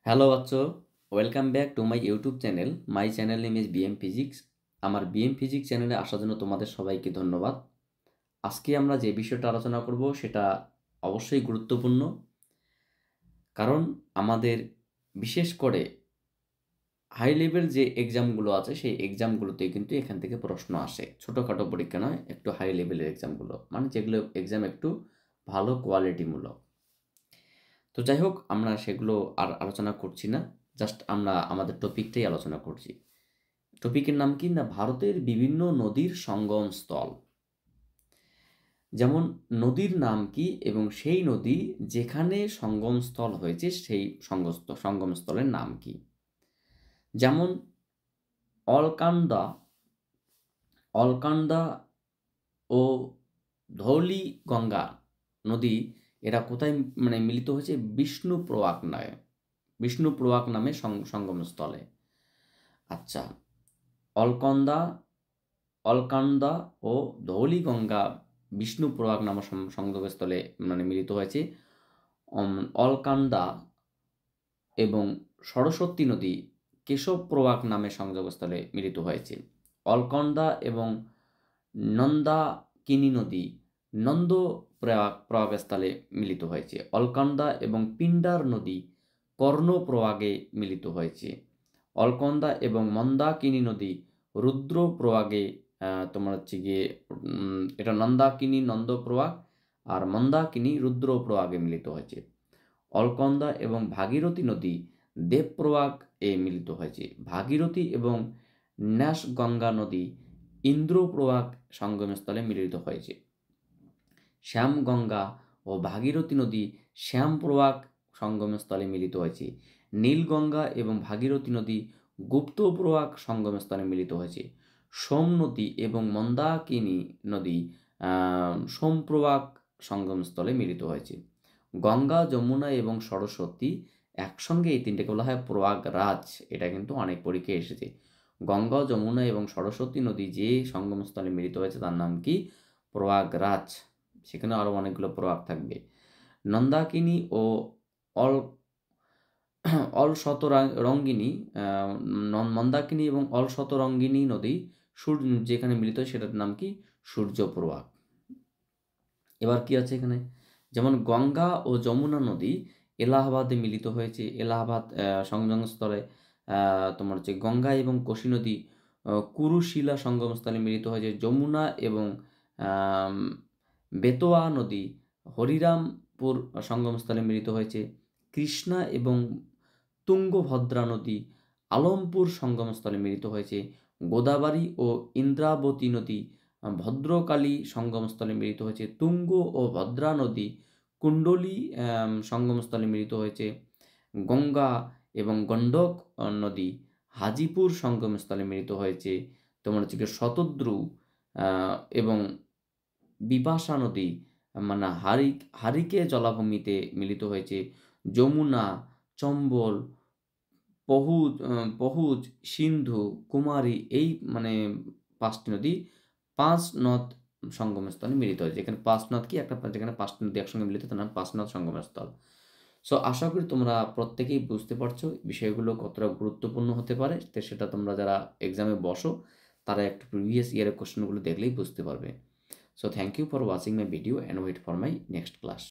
Hello বাচ্চো, welcome back to my YouTube channel. My channel name is BM physics. আমার BM physics চ্যানেলে আসার জন্য তোমাদের সবাইকে ধন্যবাদ। আজকে আমরা যে বিষয়টা আলোচনা করব সেটা অবশ্যই গুরুত্বপূর্ণ, কারণ আমাদের বিশেষ করে হাই লেভেল যে এক্সামগুলো আছে সেই এক্সামগুলোতে কিন্তু এখান থেকে প্রশ্ন আসে। ছোটোখাটো পরীক্ষা নয়, একটু হাই লেভেলের এক্সামগুলো, মানে যেগুলো এক্সাম একটু ভালো কোয়ালিটিমূলক। তো যাই হোক, আমরা সেগুলো আর আলোচনা করছি না, জাস্ট আমরা আমাদের টপিকটাই আলোচনা করছি। টপিকের নাম কি না, ভারতের বিভিন্ন নদীর সঙ্গমস্থল। যেমন নদীর নাম কি এবং সেই নদী যেখানে সঙ্গমস্থল হয়েছে সেই সঙ্গমস্থলের নাম কি। যেমন অলকানন্দা অলকানন্দা ও ধৌলি গঙ্গা নদী, এরা কোথায় মিলিত হয়েছে? বিষ্ণুপ্রয়াগ নামে সঙ্গমস্থলে। আচ্ছা, অলকন্দা অলকানন্দা ও ধৌলিগঙ্গা বিষ্ণুপ্রয়াগ নামক সংযোগস্থলে মিলিত হয়েছে। অলকানন্দা এবং সরস্বতী নদী কেশবপ্রয়াগ নামে সংযোগস্থলে মিলিত হয়েছে। অলকনন্দা এবং নন্দাকিনী নদী প্রয়াগস্থলে মিলিত হয়েছে। অলকনন্দা এবং পিণ্ডার নদী কর্ণপ্রয়াগে মিলিত হয়েছে। অলকনন্দা এবং মন্দাকিনী নদী রুদ্রপ্রয়াগে তোমার হচ্ছে গিয়ে এটা নন্দাকিনী নন্দপ্রয়াগ আর মন্দাকিনী রুদ্রপ্রয়াগে মিলিত হয়েছে। অলকনন্দা এবং ভাগীরথী নদী দেবপ্রয়াগ এ মিলিত হয়েছে। ভাগীরথী এবং ন্যাসগঙ্গা নদী ইন্দ্রপ্রয়াগ সঙ্গমস্থলে মিলিত হয়েছে। শ্যামগঙ্গা ও ভাগীরথী নদী শ্যামপ্রয়াগ সঙ্গমস্থলে মিলিত হয়েছে। নীলগঙ্গা এবং ভাগীরথী নদী গুপ্তপ্রয়াগ সঙ্গমস্থলে মিলিত হয়েছে। সোম নদী এবং মন্দাকিনী নদী সোমপ্রয়াগ সঙ্গমস্থলে মিলিত হয়েছে। গঙ্গা, যমুনা এবং সরস্বতী একসঙ্গে, এই তিনটেকে বলা হয় প্রয়াগরাজ। এটা কিন্তু অনেক পরীক্ষায় এসেছে। গঙ্গা, যমুনা এবং সরস্বতী নদী যে সঙ্গমস্থলে মিলিত হয়েছে তার নাম কি? প্রয়াগরাজ। সেখানে আরও অনেকগুলো প্রয়াগ থাকবে। নন্দাকিনী ও অল অলশতরঙ্গিনী মন্দাকিনী এবং অলশতরঙ্গিনী নদী যেখানে মিলিত হয় সেটার নাম কি? সূর্যপ্রয়াগ। এবার কি আছে এখানে? যেমন গঙ্গা ও যমুনা নদী এলাহাবাদে মিলিত হয়েছে। এলাহাবাদ সংগমস্থলে তোমার হচ্ছে গঙ্গা এবং কোশি নদী কুরুশিলা সঙ্গমস্থলে মিলিত হয়েছে। যমুনা এবং বেতোয়া নদী হরিরামপুর সঙ্গমস্থলে মিলিত হয়েছে। কৃষ্ণা এবং তুঙ্গভদ্রা নদী আলমপুর সঙ্গমস্থলে মিলিত হয়েছে। গোদাবরী ও ইন্দ্রাবতী নদী ভদ্রকালী সঙ্গমস্থলে মিলিত হয়েছে। তুঙ্গ ও ভদ্রা নদী কুণ্ডলী সঙ্গমস্থলে মিলিত হয়েছে। গঙ্গা এবং গণ্ডক নদী হাজিপুর সঙ্গমস্থলে মিলিত হয়েছে। তোমার হচ্ছে কি শতদ্রু এবং বিপাশা নদী মানে হারিকে জলাভূমিতে মিলিত হয়েছে। যমুনা, চম্বল, পহুজ, সিন্ধু, কুমারী, এই পাঁচটি নদী পাঁচ নদ সঙ্গমস্থলে মিলিত হয়েছে। এখানে পাঁচ নদ কি, যেখানে পাঁচটি নদী একসঙ্গে মিলিত তার নাম পাঁচ নদ সঙ্গমস্থল। সো আশা করি তোমরা প্রত্যেকেই বুঝতে পারছো বিষয়গুলো কতটা গুরুত্বপূর্ণ হতে পারে। তো সেটা তোমরা যারা এক্সামে বসো তারা একটু প্রিভিয়াস ইয়ারের কোশ্চেনগুলো দেখলেই বুঝতে পারবে। So thank you for watching my video and wait for my next class.